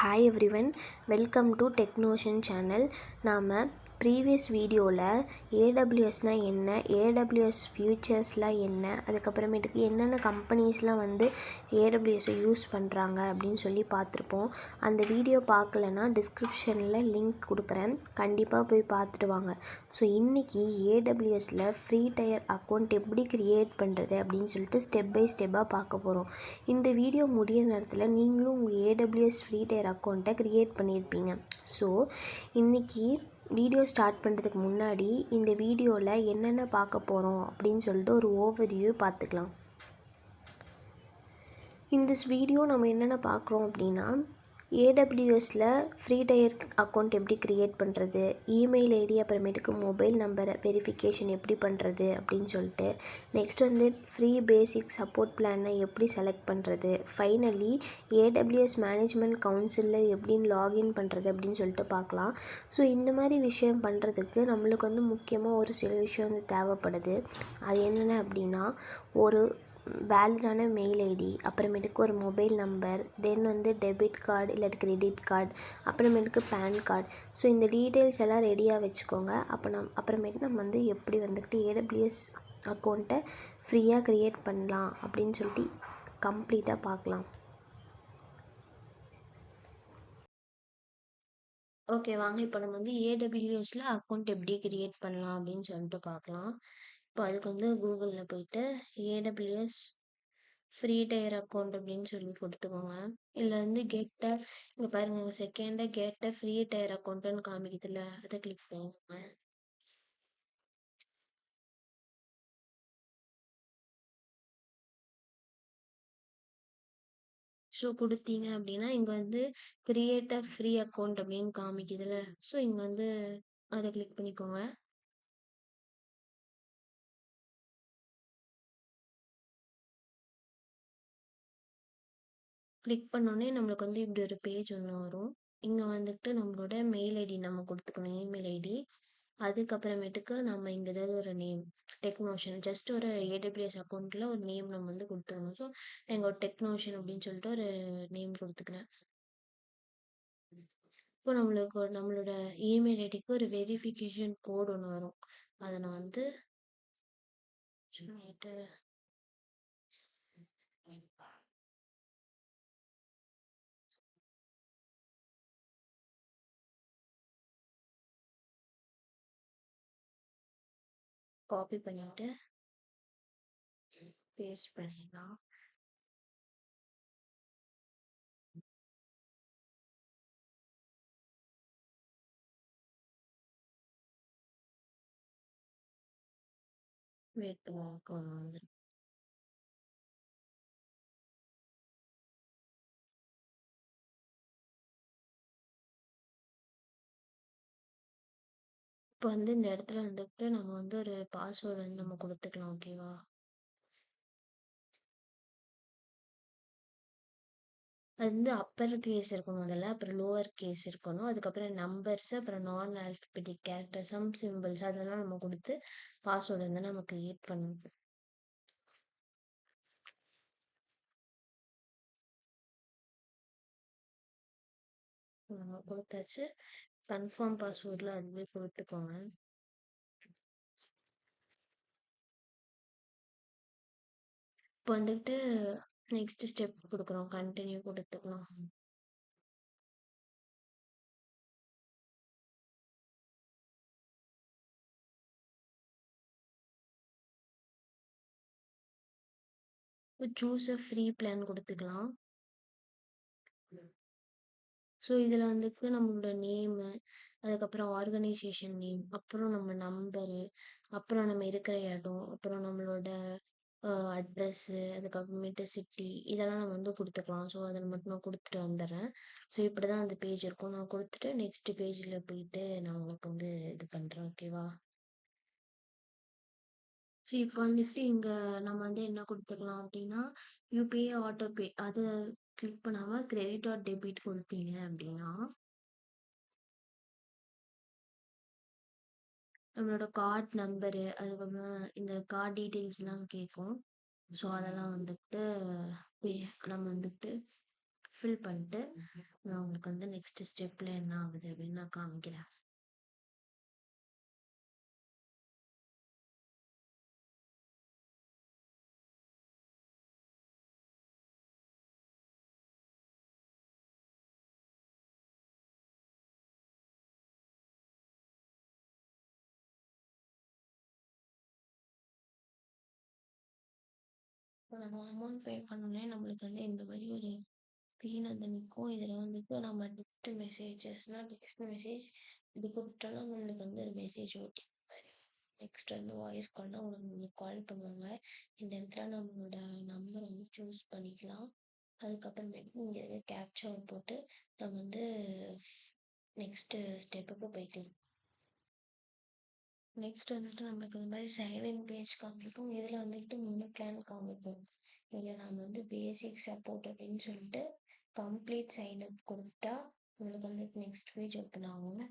Hi everyone, welcome to Technoshan channel. நாம் previous வீடியோவில் ஏடபிள்யூஎஸ்னால் என்ன, ஏடபிள்யூஎஸ் ஃபியூச்சர்ஸ்லாம் என்ன, அதுக்கப்புறமேட்டுக்கு என்னென்ன கம்பெனிஸ்லாம் ஏடபிள்யூஎஸை யூஸ் பண்ணுறாங்க அப்படின்னு சொல்லி பார்த்துருப்போம். அந்த வீடியோ பார்க்கலன்னா டிஸ்கிரிப்ஷனில் லிங்க் கொடுக்குறேன், கண்டிப்பாக போய் பார்த்துட்டு வாங்க. ஸோ இன்றைக்கி ஏடபிள்யூஎஸில் ஃப்ரீ டயர் அக்கௌண்ட் எப்படி க்ரியேட் பண்ணுறது அப்படின்னு சொல்லிட்டு ஸ்டெப் பை ஸ்டெப்பாக பார்க்க போகிறோம். இந்த வீடியோ முடிகிற நேரத்தில் நீங்களும் உங்கள் ஏடபிள்யூஎஸ் ஃப்ரீ டயர் அக்கௌண்ட்டை க்ரியேட் பண்ணியிருப்பீங்க. ஸோ இன்றைக்கி வீடியோ ஸ்டார்ட் பண்ணுறதுக்கு முன்னாடி இந்த வீடியோவில் என்னென்ன பார்க்க போகிறோம் அப்படின்னு சொல்லிட்டு ஒரு ஓவர்வியூ பார்த்துக்கலாம். இந்த வீடியோ நம்ம என்னென்ன பார்க்குறோம் அப்படின்னா, ஏடபிள்யூஎஸில் ஃப்ரீ டயர் அக்கௌண்ட் எப்படி க்ரியேட் பண்ணுறது, இமெயில் ஐடி, அப்புறமேட்டுக்கு மொபைல் நம்பரை வெரிஃபிகேஷன் எப்படி பண்ணுறது அப்படின்னு சொல்லிட்டு, நெக்ஸ்ட் ஃப்ரீ பேசிக் சப்போர்ட் பிளானை எப்படி செலக்ட் பண்ணுறது, ஃபைனலி ஏடபிள்யூஎஸ் மேனேஜ்மெண்ட் கவுன்சிலில் எப்படின்னு லாகின் பண்ணுறது அப்படின்னு சொல்லிட்டு பார்க்கலாம். ஸோ இந்த மாதிரி விஷயம் பண்ணுறதுக்கு நம்மளுக்கு முக்கியமாக ஒரு சில விஷயம் தேவைப்படுது. அது என்னென்ன அப்படின்னா, ஒரு வேலிடான மெயில் ஐடி, அப்புறமேட்டுக்கு ஒரு மொபைல் நம்பர், தென் டெபிட் கார்டு இல்லாட்டி கிரெடிட் கார்டு, அப்புறமேட்டுக்கு பேன் கார்டு. ஸோ இந்த டீட்டெயில்ஸ் எல்லாம் ரெடியாக வச்சுக்கோங்க. அப்புறமேட்டு நம்ம எப்படி ஏடபிள்யூஎஸ் அக்கௌண்ட்டை ஃப்ரீயாக க்ரியேட் பண்ணலாம் அப்படின்னு சொல்லிட்டு கம்ப்ளீட்டாக பார்க்கலாம். ஓகே, வாங்க இப்போ நம்ம ஏடபிள்யூஎஸில் அக்கௌண்ட் எப்படி க்ரியேட் பண்ணலாம் அப்படின்னு சொல்லிட்டு பார்க்கலாம். இப்போ அதுக்கு கூகுளில் போயிட்டு ஏடபிள்யூஎஸ் ஃப்ரீ டயர் அக்கௌண்ட் அப்படின்னு சொல்லி கொடுத்துக்கோங்க. இதில் கெட்ட, இங்கே பாருங்கள், செகண்டாக கெட்ட ஃப்ரீ டயர் அக்கௌண்ட்டுன்னு காமிக்குதுல்ல, அதை கிளிக் பண்ணிக்கோங்க. ஸோ கொடுத்தீங்க அப்படின்னா இங்கே கிரியேட் அ ஃப்ரீ அக்கௌண்ட் அப்படின்னு காமிக்குதுல்ல, ஸோ இங்கே அதை கிளிக் பண்ணிக்கோங்க. கிளிக் பண்ணோடனே நம்மளுக்கு இப்படி ஒரு பேஜ் ஒன்று வரும். இங்கே நம்மளோட மெயில் ஐடி நம்ம கொடுத்துக்கணும், இமெயில் ஐடி. அதுக்கப்புறமேட்டுக்கு நம்ம இங்கே ஏதாவது ஒரு நேம், டெக்னோஷன், ஜஸ்ட் ஒரு ஏடபிள்யூஎஸ் அக்கௌண்ட்டில் ஒரு நேம் நம்ம கொடுத்துக்கணும். ஸோ எங்கள் டெக்னோஷன் அப்படின்னு சொல்லிட்டு ஒரு நேம் கொடுத்துக்கிறேன். இப்போ நம்மளோட இமெயில் ஐடிக்கு ஒரு வெரிஃபிகேஷன் கோட் ஒன்று வரும். அதை நான் சொல்லிட்டு காப்பி பண்ணிட்டு பேஸ்ட் பண்ணிடலாம். வெயிட் பண்ணுவோம். இப்போ இந்த இடத்துல நம்ம ஒரு பாஸ்வேர்டு நம்ம கொடுத்துக்கலாம். ஓகேவா? அது அப்பர் கேஸ் இருக்கணும் முதல்ல, அப்புறம் லோவர் கேஸ் இருக்கணும், அதுக்கப்புறம் நம்பர்ஸ், அப்புறம் நான் ஆல்ஃபபெட்டிக் கேரக்டர், சம் சிம்பிள்ஸ், அதெல்லாம் நம்ம கொடுத்து பாஸ்வேர்டு நம்ம கிரியேட் பண்ணுவோம். நம்ம கொடுத்தாச்சு. கன்ஃபார்ம் பாஸ்வேர்டில் அதுவே கொடுத்துக்கோங்க. இப்போ நெக்ஸ்ட் ஸ்டெப் கொடுக்குறோம், கண்டினியூ கொடுத்துக்கலாம். சூஸ் அ ஃப்ரீ பிளான் கொடுத்துக்கலாம். ஸோ இதில் நம்மளோட நேமு, அதுக்கப்புறம் ஆர்கனைசேஷன் நேம், அப்புறம் நம்ம நம்பரு, அப்புறம் நம்ம இருக்கிற இடம், அப்புறம் நம்மளோட அட்ரஸ்ஸு, அதுக்கப்புறமேட்டு சிட்டி, இதெல்லாம் நம்ம கொடுத்துக்கலாம். ஸோ அதில் மட்டும் நான் கொடுத்துட்டு வந்துடுறேன். ஸோ இப்படி தான் அந்த பேஜ் இருக்கும். நான் கொடுத்துட்டு நெக்ஸ்ட் பேஜில் போயிட்டு நான் உங்களுக்கு இது பண்ணுறேன். ஓகேவா? ஸோ இப்போ இங்கே நம்ம என்ன கொடுத்துக்கலாம் அப்படின்னா, யூபிஐ ஆட்டோபே, அதை கிளிக் பண்ணாமல் கிரெடிட் ஆர் டெபிட் கொடுத்தீங்க அப்படின்னா நம்மளோட கார்ட் நம்பரு, அதுக்கப்புறம் இந்த கார்ட் டீட்டெயில்ஸ்லாம் கேட்கும். ஸோ அதெல்லாம் நம்ம ஃபில் பண்ணிட்டு நான் நம்மளுக்கு வந்து நெக்ஸ்ட் ஸ்டெப்ல என்ன ஆகுது அப்படின்னு நான் காமிக்கிறேன். இப்போ நம்ம அமௌண்ட் பே பண்ணோன்னே நம்மளுக்கு வந்து இந்த மாதிரி ஒரு ஸ்க்ரீன் வந்து நிற்கும். இதில் வந்துட்டு நம்ம டெக்ஸ்ட் மெசேஜ் இது கொடுத்தோம்னா நம்மளுக்கு வந்து ஒரு மெசேஜ் ஓடிபி மாதிரி. நெக்ஸ்ட் வந்து வாய்ஸ் கால்னா உங்களுக்கு கால் பண்ணுவாங்க. இந்த இடத்துல நம்மளோட நம்பர் வந்து சூஸ் பண்ணிக்கலாம். அதுக்கப்புறமேட்டு இங்கே இருக்க கேப்சாவை போட்டு நம்ம வந்து நெக்ஸ்ட்டு ஸ்டெப்புக்கு போய்க்கலாம். நெக்ஸ்ட் வந்துட்டு நம்மளுக்கு இந்த மாதிரி சைன்இன் பேஜ் காமிக்கும். இதில் வந்துட்டு 3 பிளான் காமிக்கும். இதில் நம்ம வந்து பேசிக் சப்போர்ட் அப்படின்னு சொல்லிட்டு கம்ப்ளீட் சைன்அப் கொடுத்தா நம்மளுக்கு வந்து நெக்ஸ்ட் பேஜ் ஓப்பன் ஆகும்.